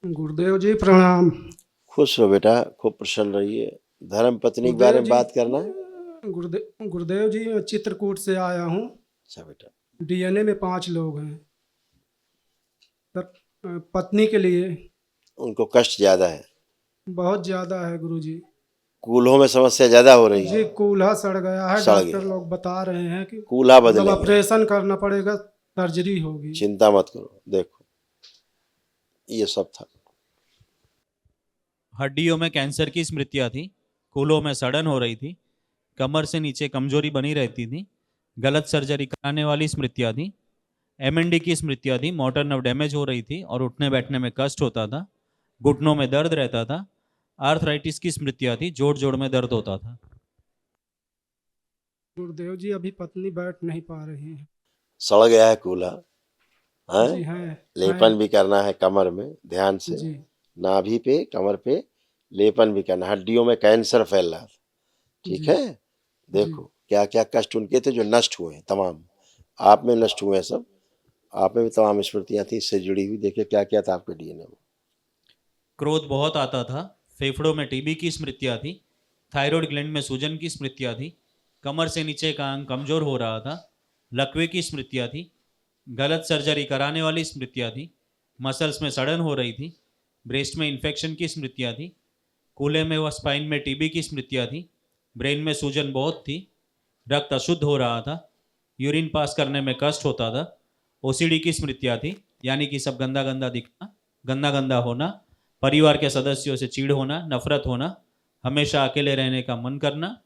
गुरुदेव जी प्रणाम। खुश हो बेटा, खूब प्रसन्न रहिए। धर्म पत्नी के बारे में बात करना है। गुरुदेव जी मैं चित्रकूट से आया हूँ। अच्छा बेटा। डीएनए में 5 लोग हैं। पत्नी के लिए उनको कष्ट ज्यादा है, बहुत ज्यादा है गुरुजी। कूल्हों में समस्या ज्यादा हो रही जी है। कूल्हा सड़ गया है, सड़ डॉक्टर गया, लोग बता रहे हैं कि कूल्हा मतलब बदलेंगे। ऑपरेशन करना पड़ेगा, सर्जरी होगी। चिंता मत करो, देखो ये सब था। हड्डियों में कैंसर की स्मृतियां थी, कूल्हों में सड़न हो रही थी, कमर से नीचे कमजोरी बनी रहती थी, गलत सर्जरी कराने वाली स्मृतियां थी, एमएनडी की स्मृतियां थी, मोटर नर्व डैमेज हो रही थी और उठने बैठने में कष्ट होता था, घुटनों में दर्द रहता था, आर्थराइटिस की स्मृतियां थी, जोड़ जोड़ में दर्द होता था। गुरुदेव जी अभी पत्नी बैठ नहीं पा रही है। सड़ गया है कूल्हा है। जी है। लेपन भी करना है कमर में, ध्यान से। जी नाभि पे, कमर पे लेपन भी करना। हड्डियों में कैंसर फैल रहा था, ठीक जी है। जी देखो क्या क्या कष्ट उनके थे जो नष्ट हुए हैं, तमाम आप में नष्ट हुए हैं सब। आप में भी तमाम स्मृतियां थी इससे जुड़ी हुई। देखिए क्या क्या था आपके डीएनए में। क्रोध बहुत आता था, फेफड़ों में टीबी की स्मृतियां थी, थायराइड ग्लैंड में सूजन की स्मृतियां थी, कमर से नीचे का अंग कमजोर हो रहा था, लकवे की स्मृतियां थी, गलत सर्जरी कराने वाली स्मृतियां थी, मसल्स में सड़न हो रही थी, ब्रेस्ट में इन्फेक्शन की स्मृतियां थी, कूल्हे में व स्पाइन में टीबी की स्मृतियां थी, ब्रेन में सूजन बहुत थी, रक्त अशुद्ध हो रहा था, यूरिन पास करने में कष्ट होता था, ओसीडी की स्मृतियां थी, यानी कि सब गंदा गंदा दिखना, गंदा गंदा होना, परिवार के सदस्यों से चिढ़ होना, नफरत होना, हमेशा अकेले रहने का मन करना,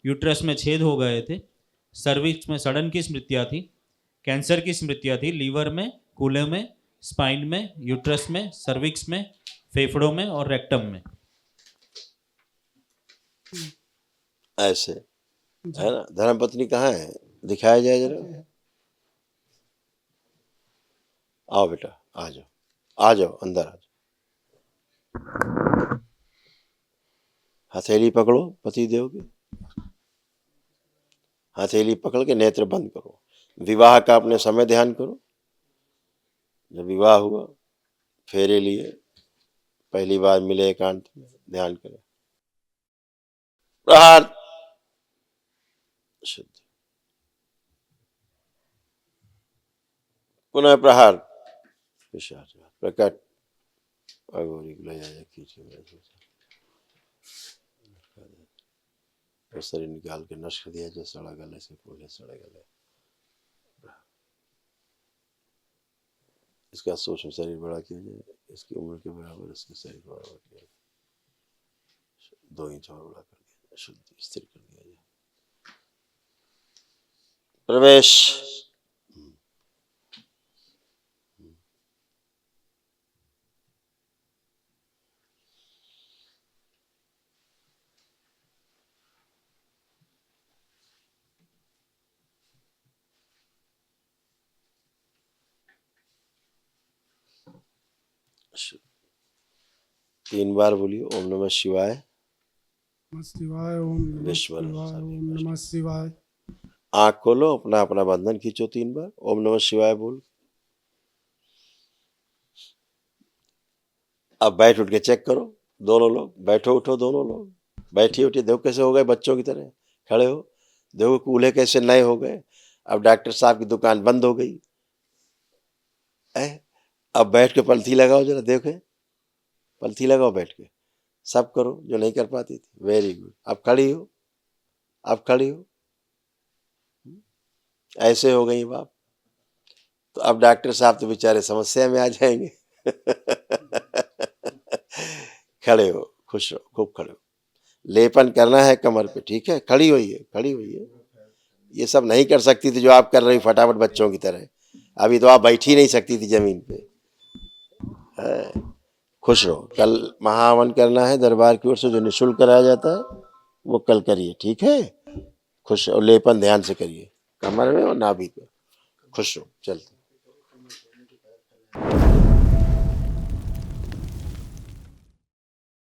यूट्रस में छेद हो गए थे, सर्विक्स में सड़न की स्मृतियां थी, कैंसर की स्मृतियां थी, लीवर में, कूल्हे में, स्पाइन में, यूट्रस में, सर्विक्स में, फेफड़ों में और रेक्टम में। ऐसे है ना। धर्मपत्नी कहाँ है, दिखाया जाए जरा। आओ बेटा, आ जाओ, आ जाओ, अंदर आ जाओ। हथेली पकड़ो पति देव की, हथेली पकड़ के नेत्र बंद करो। विवाह का अपने समय ध्यान करो। जब विवाह हुआ, फेरे लिए, पहली बार मिले एकांत में, ध्यान करें। प्रहार शुद्ध, पुनः प्रहार, प्रकट, अघोरी ले जाए खींचे, शरीर निकाल के नष्ट कर दिया। जो सड़ा गले से खोले, सड़े गले। इसका सूक्ष्म शरीर बड़ा किया जाए, इसकी उम्र के बराबर इसके शरीर बराबर किया, 2 इंच और बड़ा कर दिया, शुद्ध स्थिर कर दिया जाए। प्रवेश। तीन बार बोलिए, ओम नमः शिवाय। नमः शिवाय, ओम नमः शिवाय, ओम नमः शिवाय। आंख खोलो, अपना अपना बंधन खींचो 3 बार, ओम नमः शिवाय बोल। अब बैठ उठ के चेक करो, दोनों लोग बैठो उठो, दोनों लोग बैठिए उठिए। देखो कैसे हो गए बच्चों की तरह खड़े हो। देखो कूल्हे कैसे नए हो गए। अब डॉक्टर साहब की दुकान बंद हो गई है। अब बैठ के पलथी लगाओ जरा, देखे पलथी लगाओ बैठ के। सब करो जो नहीं कर पाती थी। Very good. अब खड़ी हो, अब खड़ी हो। ऐसे हो गई बाप। तो अब डॉक्टर साहब तो बेचारे समस्या में आ जाएंगे। खड़े हो, खुश रहो, खूब खड़े हो। लेपन करना है कमर पे, ठीक है। खड़ी हुई है, खड़ी हुई है। ये सब नहीं कर सकती थी जो आप कर रही फटाफट बच्चों की तरह। अभी तो आप बैठ ही नहीं सकती थी जमीन पे। खुश रहो। कल महावन करना है दरबार की ओर से, जो निःशुल्क कराया जाता है वो कल करिए, ठीक है। खुश और लेपन ध्यान से करिए कमर में और नाभि पे। खुश रहो। चलते।